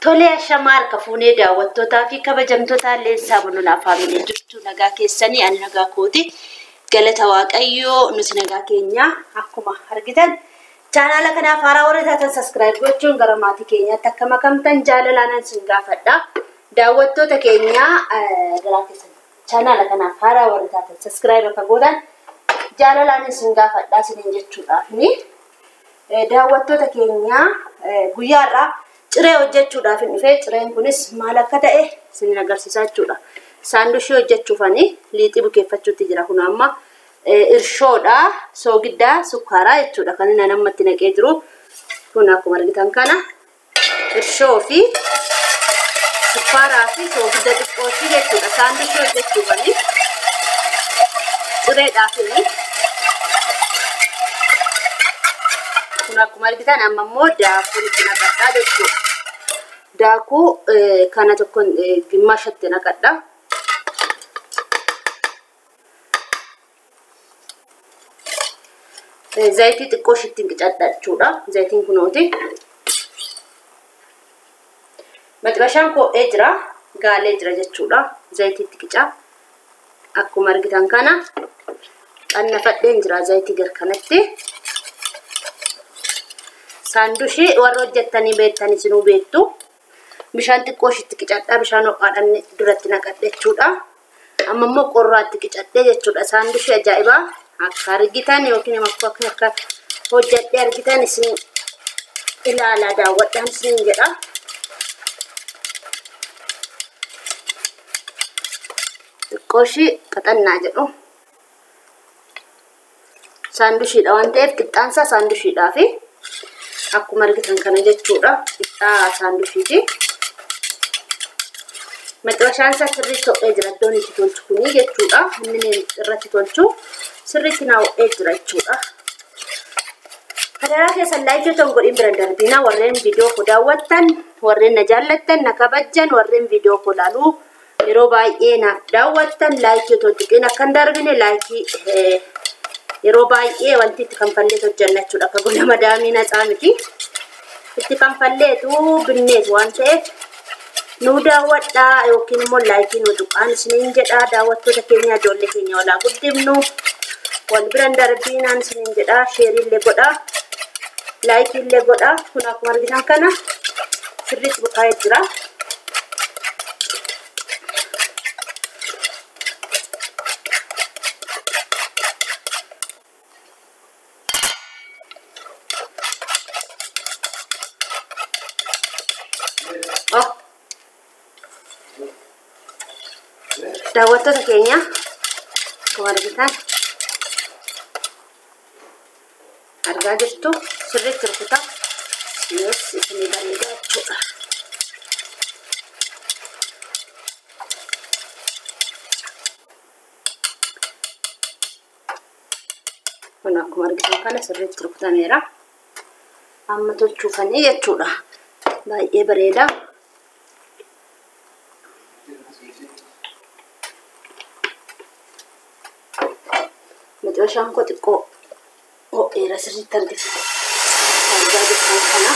Tole ashamar kafuunee daawwattootaa fi kabajamtootaa Leensaa Bununaa faamilee jirtu nagaa keessanii ani nagaa kooti galata waaqayyoo nuti nagaa keenya akkuma argitan chaanaala kanaaf haaraa warra taatan subscribe gochuun gara maatii keenyaatti akka makamtan jaalalaan sin gaafadha daawwattoota keenya gara keessan chaanaala kanaaf haaraa warra taatan subscribe akka godhan jaalalaan sin gaafadha sinin jechuudhaaf ni daawwattoota keenya guyyaarraa ciree hojjechuudhaaf hin dhufee cireen kunis maal akka ta'e isin agarsiisaa jechuudha. Saandushii hojjechuufani liixii bukeeffachuutti jira kun amma irshoodha soogiddaa sukkaaraa jechuudha kan inni namatti naqee jiru kun akkuma argitan kana irshoo fi sukkaaraa fi soogidda xiqqootii jechuudha saandushii hojjechuufani cireedhaaf inni kun akkuma argitan amma immoo daakuu itti naqadhaa jechuudha. Daakuu kana tokko gimmaashatti naqadha. Zayitii xiqqoo shitti qicadha jechuudha. Zayitiin kunooti. Maxibashaan ko'ee jira, gaalee jira jechuudha. Zayitiitti qicaa. Akkuma argitan kana qannafadheen jira zayitii garkanatti. Saandushii warra hojjettanii beektanii sinuu beektu. Bishaan xiqqoo shitti qicadhaa bishaan ho'aadhaan duratti naqadhe jechuudha. Amma immoo qorraatti qicadhee jechuudha. Saandushii ajaa'ibaa akka argitan yookiin akka hojjedhee argitan isin ilaalaa daawwadhaan isin jedha. Xiqqooshii qaxannaa jedhu. Saandushiidha waan ta'eef qixxaansaa saandushiidhaafi akkuma argitan kana jechuudha. Qixxaa saandushiiti. Maxibashaan isaa sirriitti ho'ee jira iddoon itti tolchu kuni jechuudha. Inni irratti tolchu sirriitti naa ho'ee jira jechuudha. Kanaaf keessan laayikii otoo hin godhin bira darbina warreen viidiyoo koo daawwattan warreen na jaallattan na kabajjan warreen viidiyoo koo laaluu yeroo baay'ee na daawwattan laayikii otoo hin tuqin akka hin darbine laayikii yeroo baay'ee wanti itti kanfallee hojjanna jechuudha. Akka gola madaamii natsaa miti. Itti kanfalleetu binneetu waan ta'eef nu daawwadhaa yookiin immoo laayikii nu tuqaan isiniin jedha daawwattoota keenya ijoollee keenya walaa guddifnu wal biran darbinaan isiniin jedha sheerii illee godhaa laayikii illee godhaa kun akkuma argitan kana sirriitti bukaa'ee jira. Daawwattoota keenya akkuma argitan argaa jirtu sirriitti rukuta yes isinii bareeda jechuudha. Kun akkuma argitan kana sirriitti rukutameera. Amma tolchuufanii jechuudha. Baay'ee bareeda. Maxibashaan koo xiqqoo ho'eera sirriitti argisiisa. Argaa jirtan kana.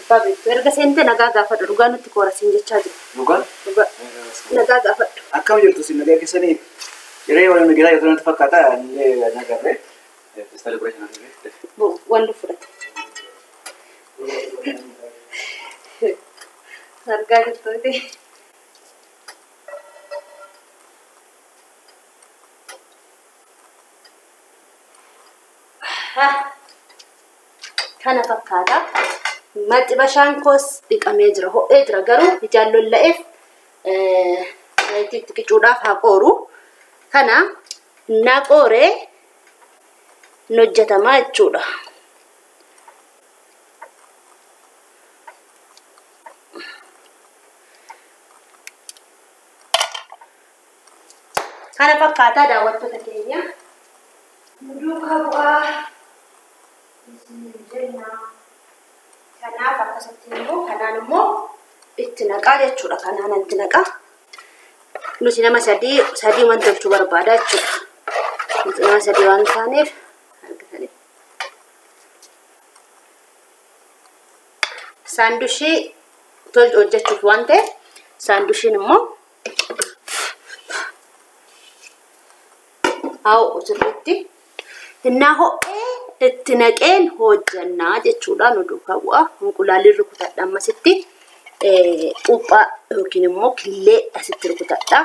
Abbaa beektu erga seente nagaa gaafadhu dhugaa nutti koorasiin jechaa jiru. Dhugaa? Dhugaa. Nagaa gaafadhu. Akkam jirtu sin nagaa keessanii yeroo waliin migiraa yoo ta'u fakkaata illee nagarree. Celebration asirree. Wanti fudhata. Argaa jirtuuti. Kana fakkaata. Maxibashaan koos dhiqamee jira ho'ee jira garuu ijaan lolla'eef zayitiitti qicuudhaaf haa qooru. Kana naqooree hin hojjetamaa jechuudha. Kana fakkaataa daawwattoota keenya. Duukaa bu'aa. Kanaaf akkasitti immoo kanaan immoo itti naqaa jechuudha. Kanaan itti naqaa. Nuti nama sadii waan tolchuu barbaada jechuudha. Nuti nama sadii waan taaneef argitanii saandushii hojjechuuf waan ta'eef saandushiin immoo sirriitti innaa ho'ee itti naqeen hojjannaa jechuudha. Nu duukaa bu'aa inqulaalli rukutadha ammasitti uphaa yookiin immoo killee asitti rukutadha.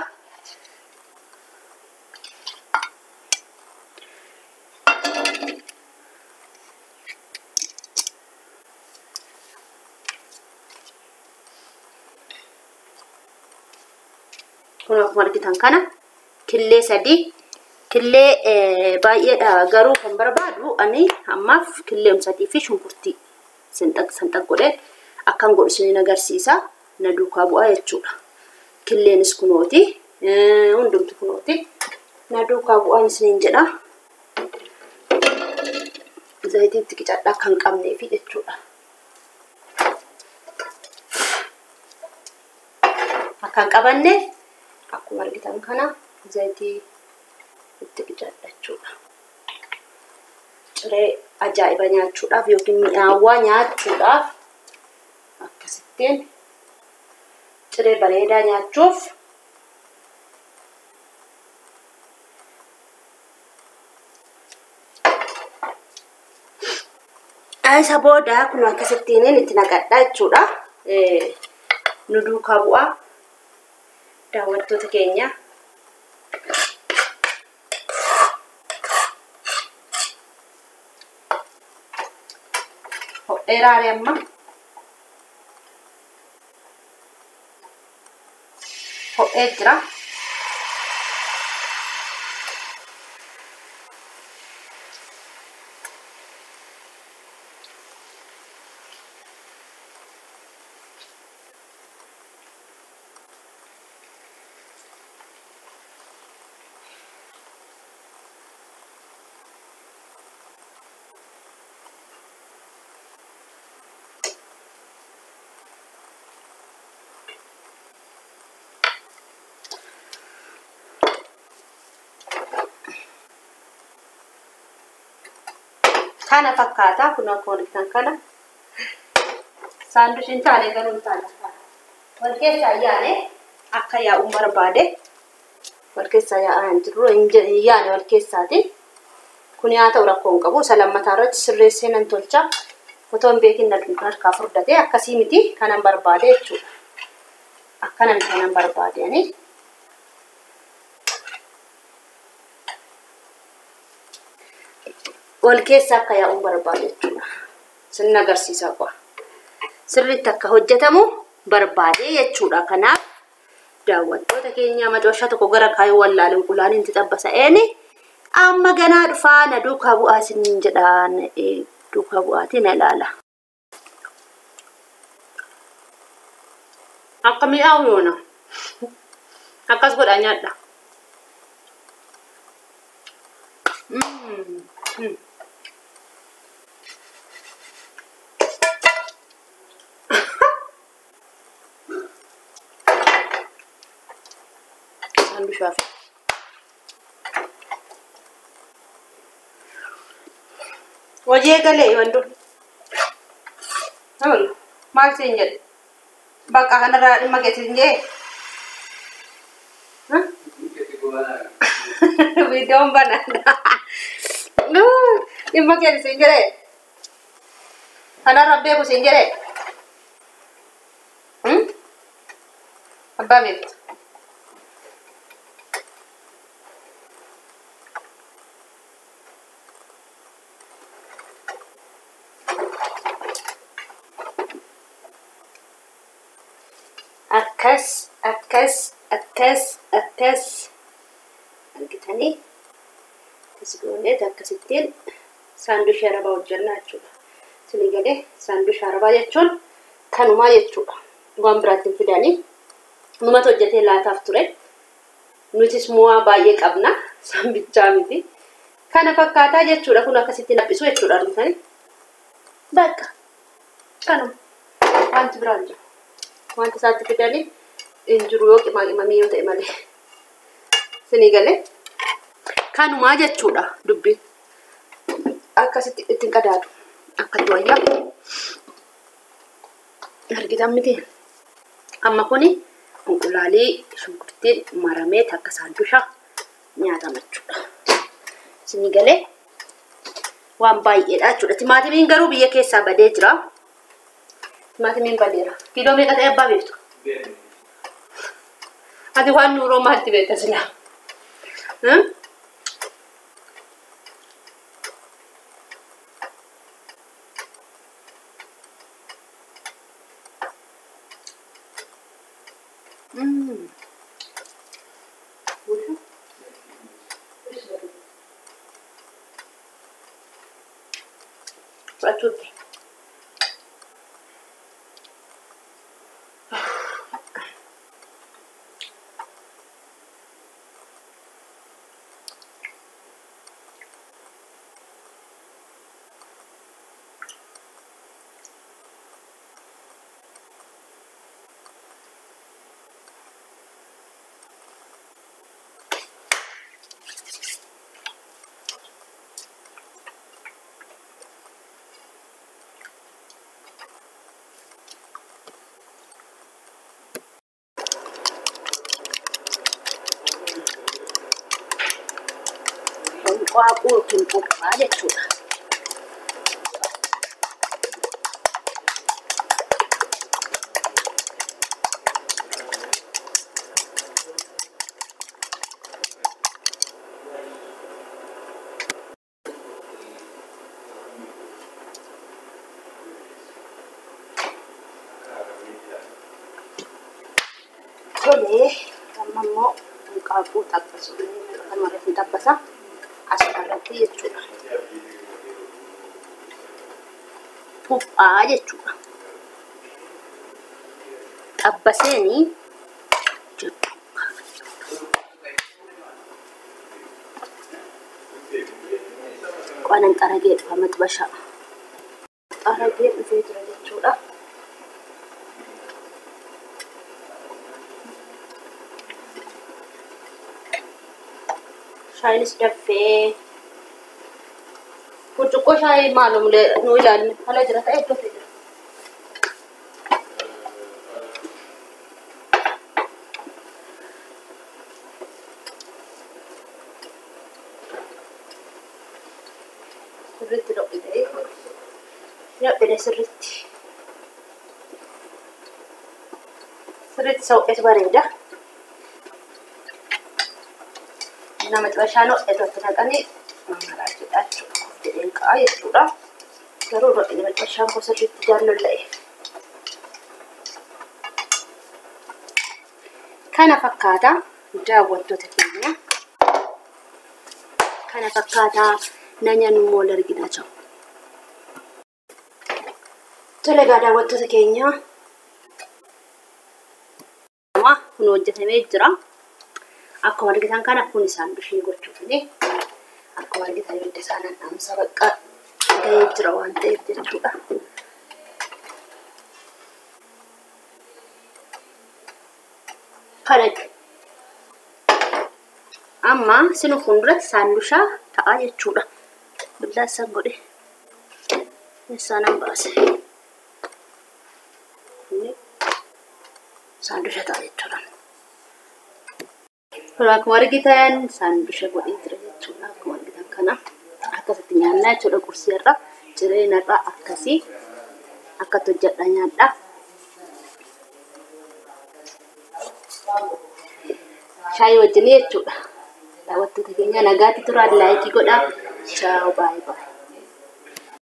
Kun akkuma argitan kana killee 3 killee baay'eedha garuu kan barbaadu ani ammaaf killee 3 fi shunkurtii sanxaq godhee akkan godhu isin agarsiisa. Na duukaa bu'aa jechuudha. Killeenis kunooti hundumtu kunooti. Na duukaa bu'aan isin jedha. Zayitiitti qicadhaa kan qabnee fi jechuudha. Akkan qabanne akkuma argitan kana zayitii itti qicadha jechuudha. Ciree ajaa'iba nyaachuudhaaf yookiin mi'aawaa nyaachuudhaaf akkasittiin ciree bareedaa nyaachuuf isa booda kun akkasittiin itti naqadha jechuudha. Nu duukaa bu'aa daawwattoota keenya. Ho'eeraare amma ho'ee jira. Kana fakkaata kun akkuma argitan kana saandushiin taane garuu taane wal keessa yaane akka yaa'u barbaade wal keessa yaa'an jiru yaane wal keessaati. Kun nyaata rakkoon qabu salammataa irratti sirreessee nan tolcha. Fotoon beekin na harkaa furdatee akkasii miti kanan barbaade jechuudha. Akkanan kanan barbaade ani wal keessa akka yaa'u barbaade jechuudha. Sin agarsiisa qaba. Sirriitti akka hojjetamu barbaade jechuudha. Kanaaf daawwattoota keenya madoosha tokko gara kaayuu wallaaleen qulaaniin itti xabbasa'een amma ganaa dhufaa na duukaa bu'aa isin jedhaan duukaa bu'aatii na ilaala. Akka mi'aawu yoona akkas godhaa nyaadha. Bishaaf wajee galee wandu maal siin jedhe bakka kanarraa dhimma geessin jee videoon banaadha dhimma geessin jedhe kanarra beeku siin jedhe abbaa beektu. Akkas argitanii tisgoonee akkasittiin saandwich arabaa hojjannaa jechuudha. Isin galee saandwich arabaa jechuun kanumaa jechuudha. Waan biraatti fidanii numatu hojjetee laataaf ture. Nutis mu'aa baay'ee qabna saambichaa miti. Kana fakkaataa jechuudha. Kun akkasittiin haphisu jechuudha argitanii. Bakka kanuma wanti biraan jiru. Wanti isaatti fidanii injiru yoo qimaqimamii yoo ta'e malee isin galee kanumaa jechuudha. Dubbiin akkasitti ittiin qadaadu akkatti wayyaa argitan miti. Amma kuni unqulaalee shunkurtiin maramee takka saandusha nyaatama jechuudha. Isin galee waan baay'eedha jechuudha. Timaatimiin garuu biyya keessaa badee jira. Timaatimiin badeera. Kiiloo meeqa ta'e abbaa beektu? Ati waan nuuroo maalti beekta silaa? Fudhachuutti. Qaaquu yookiin qophaa jechuudha. Tolee, amma immoo qaaquu xabbasu kamarratti xabbasa. Asirratti jechuudha. Qophaa jechuudha. Xabbaseeni jechuudha. Qanan xaragee dhufa maxbashaa. Xaragee dhufee jira jechuudha. Shaayinis dafee burcuqqoo shaayii maalum nu ilaalle haala jira ta'e iddoo jira. Sirriitti dhoqqidee sirriitti sawqees bareeda. Nama xibashaan irratti naqanii mangaalaa jedha jechuudha. Jedheen ka'a jechuudha. Garuu nama xibashaan gosa sirriitti jaallalla'e. Kana fakkaata daawwattoota keenya. Kana fakkaata nyaanni immoo arginaa jiru. Tole egaa daawwattoota keenya kun hojjetamee jira. Akkuma argitan kana kun isaan bishii gochuufini akkuma argitan hidda isaanan dhaamsa bakka ga'ee jira waan ta'eef jechuudha. Kana amma sinu fuulduratti saandushaa ta'a jechuudha. Billaa isaan godhe isaanan baase saandusha ta'a jechuudha. Akkuma argitan saandusha godhee jira jechuudha. Akkuma argitan kana akkasitti nyaannaa jechuudha. Qursii irra jireenya irra akkasii akkatti hojjedha nyaadha. Shaayii wajjin jechuudha. Daawwattoota keenya nagaatti turaa laayikii godhaa. Ciao, bye bye.